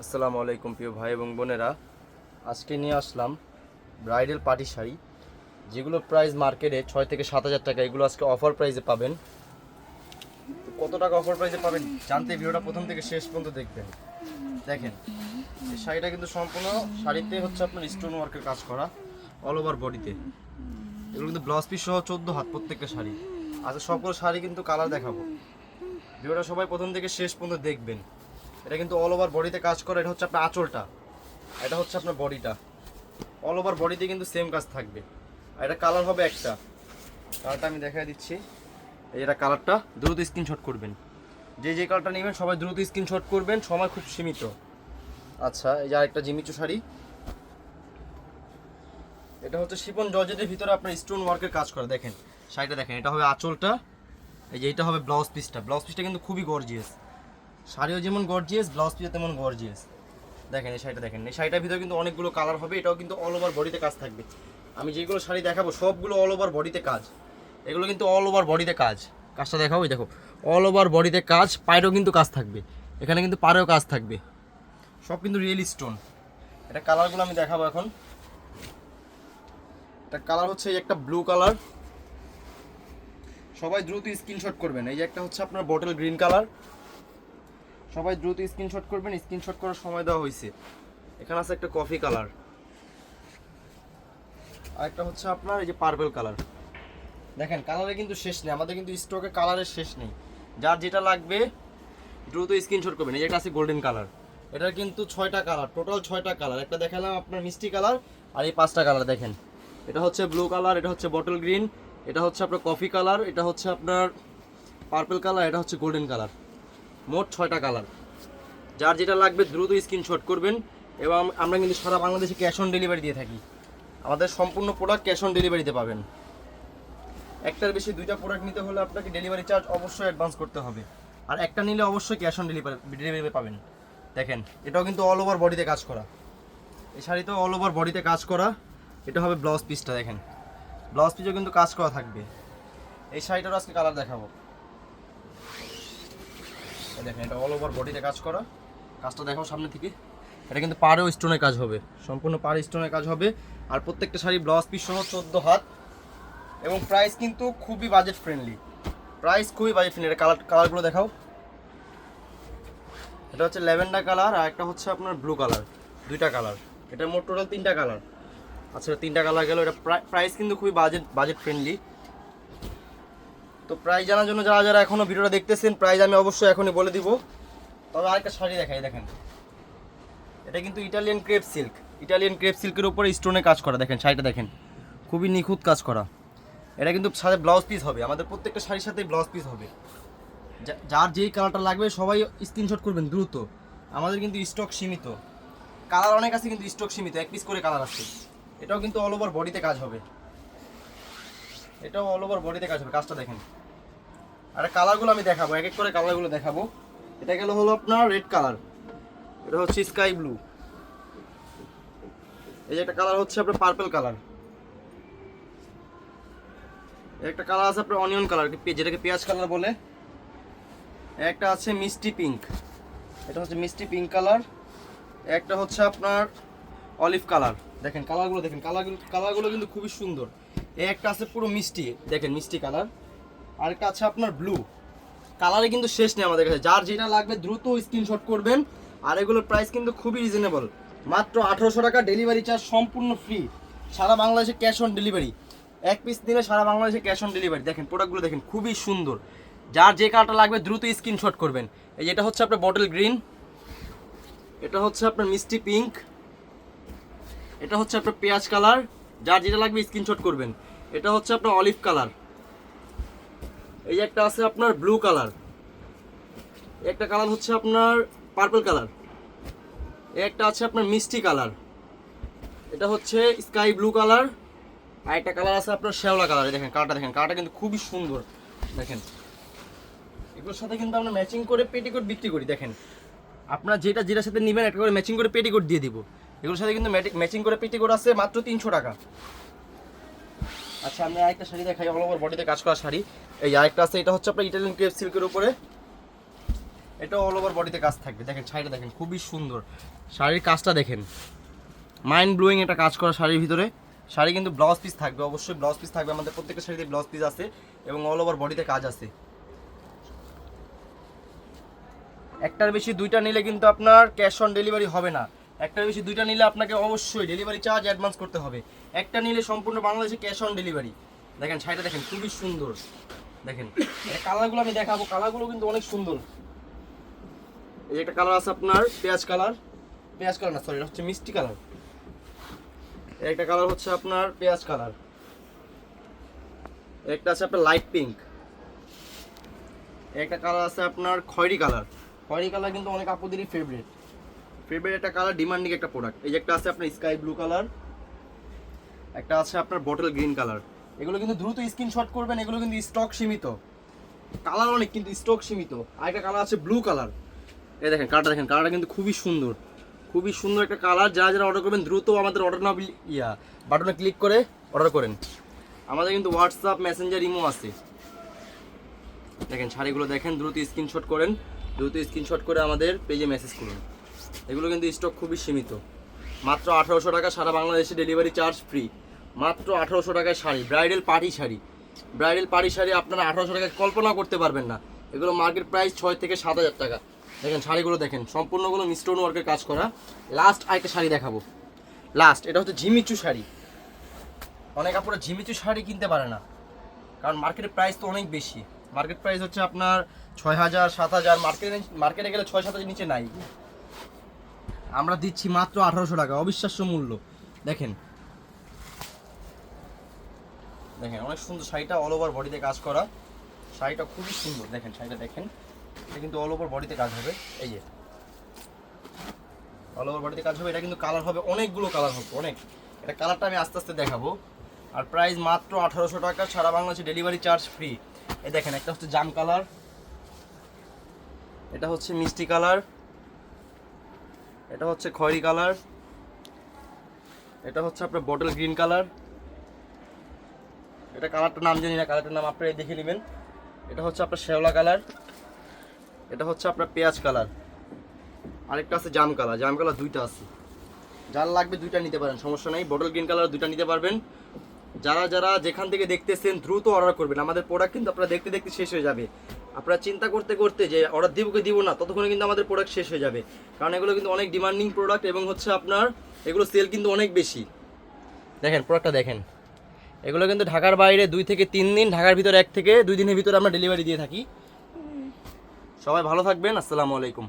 আসসালামু আলাইকুম প্রিয় ভাই এবং বোনেরা, আজকে নিয়ে আসলাম ব্রাইডাল পার্টি শাড়ি, যেগুলো প্রাইস মার্কেটে 6 থেকে 7 হাজার টাকা। এগুলো আজকে অফার প্রাইসে পাবেন। তো কত টাকা অফার প্রাইসে পাবেন জানতে ভিডিওটা প্রথম থেকে শেষ পর্যন্ত দেখবেন। দেখেন, এই শাড়িটা কিন্তু সম্পূর্ণ শাড়িতে হচ্ছে আপনার স্টোন ওয়ার্কের কাজ করা, অল ওভার বডিতে। এগুলো কিন্তু ব্লাউজ পিস সহ 14 হাত প্রত্যেকটা শাড়ি। আচ্ছা, সবগুলো শাড়ি কিন্তু কালার দেখাবো। ভিডিওটা সবাই প্রথম থেকে শেষ পর্যন্ত দেখবেন। এটা কিন্তু অল ওভার বডিতে কাজ করে। এটা হচ্ছে আপনার আঁচলটা, এটা হচ্ছে আপনার বডিটা। অল ওভার বডিতে কিন্তু সেম কাজ থাকবে। আর এটা কালার হবে একটা, কালারটা আমি দেখাই দিচ্ছি। এই এটা কালারটা, দ্রুত স্ক্রিনশট করবেন। যে কালারটা নেবেন সবাই দ্রুত স্ক্রিনশট করবেন, সময় খুব সীমিত। আচ্ছা, এই যে আরেকটা জিমিচু শাড়ি। এটা হচ্ছে শিফন জর্জেটের ভিতরে আপনার স্টোন ওয়ার্কের কাজ করা। দেখেন শাড়িটা দেখেন, এটা হবে আঁচলটা, এই যে এটা হবে ব্লাউজ পিসটা। ব্লাউজ পিসটা কিন্তু খুবই গর্জিয়াস। শাড়িও যেমন গর্জিয়াস, ব্লাউজ পিসও তেমন গর্জিয়াস। দেখেন এই শাড়িটা দেখেন, এই শাড়িটার ভিতরে কিন্তু অনেকগুলো কালার হবে। এটাও কিন্তু অল ওভার বডিতে কাজ থাকবে। আমি যেগুলো শাড়ি দেখাবো সবগুলো অল ওভার বডিতে কাজ। এগুলো কিন্তু অল ওভার বডিতে কাজ। কাজটা দেখাবো, এই দেখো অল ওভার বডিতে কাজ, পায়েরও কিন্তু কাজ থাকবে। এখানে কিন্তু পাড়েও কাজ থাকবে, সব কিন্তু রিয়েল স্টোন। এটা কালারগুলো আমি দেখাবো এখন। এটা কালার হচ্ছে এই একটা ব্লু কালার, সবাই দ্রুত স্ক্রিনশট করবেন। এই যে একটা হচ্ছে আপনার বটল গ্রিন কালার, সবাই দ্রুত স্ক্রিনশট করবেন। স্ক্রিনশট করার সময় দেওয়া হয়েছে। এখানে আছে একটা কফি কালার, আর একটা হচ্ছে আপনার এই যে পার্পল কালার। দেখেন কালারে কিন্তু শেষ নেই, আমাদের কিন্তু স্টকে কালারের শেষ নেই। যার যেটা লাগবে দ্রুত স্ক্রিনশট করবেন। এই যে একটা আছে গোল্ডেন কালার, এটার কিন্তু 6টা কালার, টোটাল 6টা কালার। একটা দেখালাম আপনার মিষ্টি কালার, আর এই 5টা কালার দেখেন। এটা হচ্ছে ব্লু কালার, এটা হচ্ছে বটল গ্রিন, এটা হচ্ছে আপনার কফি কালার, এটা হচ্ছে আপনার পার্পল কালার, এটা হচ্ছে গোল্ডেন কালার। মোট 6টা কালার। যার যেটা লাগবে দ্রুত স্ক্রিনশট করবেন। এবং আমরা কিন্তু সারা বাংলাদেশে ক্যাশ অন ডেলিভারি দিয়ে থাকি। আমাদের সম্পূর্ণ প্রোডাক্ট ক্যাশ অন ডেলিভারিতে পাবেন। একটার বেশি 2টা প্রোডাক্ট নিতে হলে আপনাকে ডেলিভারি চার্জ অবশ্যই অ্যাডভান্স করতে হবে। আর একটা নিলে অবশ্যই ক্যাশ অন ডেলিভারি পাবেন। দেখেন এটাও কিন্তু অল ওভার বডিতে কাজ করা। এই শাড়িতেও অল ওভার বডিতে কাজ করা। এটা হবে ব্লাউজ পিসটা, দেখেন ব্লাউজ পিসও কিন্তু কাজ করা থাকবে। এই শাড়িটারও আজকে কালার দেখাবো। দেখেন এটা অল ওভার বডিতে কাজ করা। কাজটা দেখাও সামনে থেকে। এটা কিন্তু পাড়েও স্টোনের কাজ হবে, সম্পূর্ণ পাড়ে স্টোনের কাজ হবে। আর প্রত্যেকটা শাড়ি ব্লাউজ পিস সহ 14 হাত। এবং প্রাইস কিন্তু খুবই বাজেট ফ্রেন্ডলি। প্রাইস খুবই বাজেট ফ্রেন্ডলি। এটা কালারগুলো দেখাও। এটা হচ্ছে ল্যাভেন্ডার কালার, আর একটা হচ্ছে আপনার ব্লু কালার। 2টা কালার, এটা মোট টোটাল 3টা কালার। আচ্ছা 3টা কালার গেল। এটা প্রাইস কিন্তু খুবই বাজেট ফ্রেন্ডলি। তো প্রাইস জানার জন্য যারা যারা এখনও ভিডিওটা দেখতেছেন, প্রাইস আমি অবশ্যই এখনই বলে দিব। তবে আরেকটা শাড়ি দেখাই, দেখেন এটা কিন্তু Italian crepe silk. Italian crepe সিল্কের উপরে স্টোনে কাজ করা। দেখেন শাড়িটা দেখেন, খুবই নিখুঁত কাজ করা। এটা কিন্তু সাথে ব্লাউজ পিস হবে, আমাদের প্রত্যেকটা শাড়ির সাথেই ব্লাউজ পিস হবে। যার যেই কালারটা লাগবে সবাই স্ক্রিনশট করবেন দ্রুত। আমাদের কিন্তু স্টক সীমিত, কালার অনেক আছে কিন্তু স্টক সীমিত, 1 পিস করে কালার আছে। এটাও কিন্তু অল ওভার বডিতে কাজ হবে। এটাও অল ওভার বডিতে কাজ হবে। কাজটা দেখেন। আর কালারগুলো আমি দেখাবো, এক এক করে কালারগুলো দেখাবো। এটা গেল হলো আপনার রেড কালার, এটা হচ্ছে স্কাই ব্লু। এই যে একটা কালার হচ্ছে আপনার পার্পল কালার। একটা কালার আছে আপনার অনিয়ন কালার, যেটাকে পেঁয়াজ কালার বলে। একটা আছে মিষ্টি পিঙ্ক, এটা হচ্ছে মিষ্টি পিঙ্ক কালার। একটা হচ্ছে আপনার অলিভ কালার। দেখেন কালারগুলো দেখেন, কালারগুলো কিন্তু খুবই সুন্দর। একটা আছে পুরো মিষ্টি, দেখেন মিষ্টি কালার। আরেকটা আছে আপনার ব্লু কালারে কিন্তু শেষ নেই আমাদের কাছে। যার যেটা লাগবে দ্রুত স্ক্রিনশট করবেন। আর এগুলোর প্রাইস কিন্তু খুবই রিজনেবল, মাত্র 1800 টাকা। ডেলিভারি চার্জ সম্পূর্ণ ফ্রি, সারা বাংলাদেশে ক্যাশ অন ডেলিভারি। 1 পিস নিলে সারা বাংলাদেশে ক্যাশ অন ডেলিভারি। দেখেন প্রোডাক্টগুলো দেখেন, খুবই সুন্দর। যার যে কালারটা লাগবে দ্রুত স্ক্রিনশট করবেন। এই যেটা হচ্ছে আপনার বটল গ্রিন, এটা হচ্ছে আপনার মিষ্টি পিঙ্ক, এটা হচ্ছে আপনার পেঁয়াজ কালার। যার যেটা লাগবে স্ক্রিনশট করবেন। এটা হচ্ছে আপনার অলিভ কালার। এই যে একটা আছে আপনার ব্লু কালার। একটা কালার হচ্ছে আপনার পার্পল কালার। একটা আছে আপনার মিষ্টি কালার। এটা হচ্ছে স্কাই ব্লু কালার। আর একটা কালার আছে আপনার শ্যাওলা কালার। দেখেন কালারটা দেখেন, কালারটা কিন্তু খুবই সুন্দর। দেখেন এগুলোর সাথে কিন্তু আমরা ম্যাচিং করে পেটিকোট বিক্রি করি। দেখেন আপনারা যেটার সাথে নেবেন একটা করে ম্যাচিং করে পেটিকোট দিয়ে দিব। এগুলোর সাথে কিন্তু ম্যাচিং করে পেটিকোট আছে মাত্র 300 টাকা। আচ্ছা আমি আরেকটা শাড়ি দেখাই, অল ওভার বডিতে কাজ করা শাড়ি। এই আরেকটা আছে, এটা হচ্ছে আপনার ইটালিয়ান ক্রেপ সিল্কের উপরে। এটা অল ওভার বডিতে কাজ থাকবে। দেখেন শাড়িটা দেখেন খুবই সুন্দর, শাড়ির কাজটা দেখেন মাইন্ড ব্লোয়িং একটা কাজ করা শাড়ির ভিতরে। শাড়ি কিন্তু ব্লাউজ পিস থাকবে, অবশ্যই ব্লাউজ পিস থাকবে, আমাদের প্রত্যেকটা শাড়িতে ব্লাউজ পিস আছে এবং অল ওভার বডিতে কাজ আছে। একটার বেশি দুইটা নিলে কিন্তু আপনার ক্যাশ অন ডেলিভারি হবে না। একটার বেশি দুইটা নিলে আপনাকে অবশ্যই ডেলিভারি চার্জ অ্যাডভান্স করতে হবে। একটা নিলে সম্পূর্ণ বাংলাদেশে ক্যাশ অন ডেলিভারি। দেখেন শাড়িটা দেখেন খুবই সুন্দর, দেখেন কালারগুলো আমি দেখাবো, কালারগুলো কিন্তু অনেক সুন্দর। এই যে একটা কালার আছে আপনার পেঁয়াজ কালার, পেঁয়াজ কালার না সরি, এটা হচ্ছে মিষ্টি কালার। একটা কালার হচ্ছে আপনার পেঁয়াজ কালার, একটা আছে আপনার লাইট পিঙ্ক, একটা কালার আছে আপনার খয়েরি কালার। খয়েরি কালার কিন্তু অনেক আপুদেরই ফেভারিট একটা কালার, ডিমান্ডিং একটা প্রোডাক্ট। এই যে একটা আছে আপনার স্কাই ব্লু কালার, একটা আছে আপনার বটল গ্রিন কালার। এগুলো কিন্তু দ্রুত স্ক্রিনশট করবেন, এগুলো কিন্তু স্টক সীমিত, কালার অনেক কিন্তু স্টক সীমিত। আরেকটা কালার আছে ব্লু কালার, এই দেখেন কালারটা দেখেন, কালারটা কিন্তু খুবই সুন্দর, খুবই সুন্দর একটা কালার। যারা যারা অর্ডার করবেন দ্রুত আমাদের অর্ডার নাও বাটনে ক্লিক করে অর্ডার করেন। আমাদের কিন্তু হোয়াটসঅ্যাপ মেসেঞ্জার ইমো আছে। দেখেন শাড়িগুলো দেখেন, দ্রুত স্ক্রিনশট করেন, দ্রুত স্ক্রিনশট করে আমাদের পেজে মেসেজ করুন। এগুলো কিন্তু স্টক খুবই সীমিত, মাত্র 1800 টাকা, সারা বাংলাদেশে ডেলিভারি চার্জ ফ্রি। মাত্র 1800 টাকায় sari, bridal party sari, bridal party sari আপনারা 1800 টাকায় কল্পনা করতে পারবেন না। এগুলো মার্কেট প্রাইস 6 থেকে 7000 টাকা। দেখেন শাড়িগুলো দেখেন, সম্পূর্ণগুলো স্টোন ওয়ার্কের কাজ করা। লাস্ট আরেকটা শাড়ি দেখাবো, লাস্ট এটা হচ্ছে ঝিমিচু শাড়ি। অনেক আপনারা ঝিমিচু শাড়ি কিনতে পারে না, কারণ মার্কেটের প্রাইস তো অনেক বেশি। মার্কেট প্রাইস হচ্ছে আপনার 6000 7000, মার্কেটে গেলে 6-7 নিচে নাই। আমরা দিচ্ছি মাত্র 1800 টাকা, অবিশ্বাস্য মূল্য। দেখেন দেখেন অনেক সুন্দর শাড়িটা, অল ওভার বডিতে কাজ করা শাড়িটা খুবই সুন্দর। দেখেন শাড়িটা দেখেন, এটা কিন্তু অল ওভার বডিতে কাজ হবে। এই যে অল ওভার বডিতে কাজ হবে, এটা কিন্তু কালার হবে অনেকগুলো কালার হবে অনেক। এটা কালারটা আমি আস্তে আস্তে দেখাবো। আর প্রাইস মাত্র 1800 টাকা, সারা বাংলাদেশে ডেলিভারি চার্জ ফ্রি। এই দেখেন একটা হচ্ছে জাম কালার, এটা হচ্ছে মিষ্টি কালার, এটা হচ্ছে খয়েরি কালার, এটা হচ্ছে আপনার বটল গ্রিন কালার। এটা কালারটার নাম জানি না, কালারটার নাম আপনারা দেখে নেবেন। এটা হচ্ছে আপনার শ্যাওলা কালার, এটা হচ্ছে আপনার পেঁয়াজ কালার, আরেকটা আছে জাম কালার। জাম কালার দুইটা আছে, যার লাগবে দুইটা নিতে পারেন, সমস্যা নেই। বটল গ্রিন কালার দুইটা নিতে পারবেন। যারা যারা যেখান থেকে দেখতেছেন দ্রুত অর্ডার করবেন, আমাদের প্রোডাক্ট কিন্তু আপনারা দেখতে দেখতে শেষ হয়ে যাবে। আপনারা চিন্তা করতে করতে যে অর্ডার দিব কি দিব না, ততক্ষণে কিন্তু আমাদের প্রোডাক্ট শেষ হয়ে যাবে, কারণ এগুলো কিন্তু অনেক ডিমান্ডিং প্রোডাক্ট এবং হচ্ছে আপনার এগুলো সেল কিন্তু অনেক বেশি। দেখেন প্রোডাক্টটা দেখেন, এগুলো কিন্তু ঢাকার বাইরে 2 থেকে 3 দিন, ঢাকার ভিতরে 1 থেকে 2 দিনের ভিতরে আমরা ডেলিভারি দিয়ে থাকি। সবাই ভালো থাকবেন, আসসালামু আলাইকুম।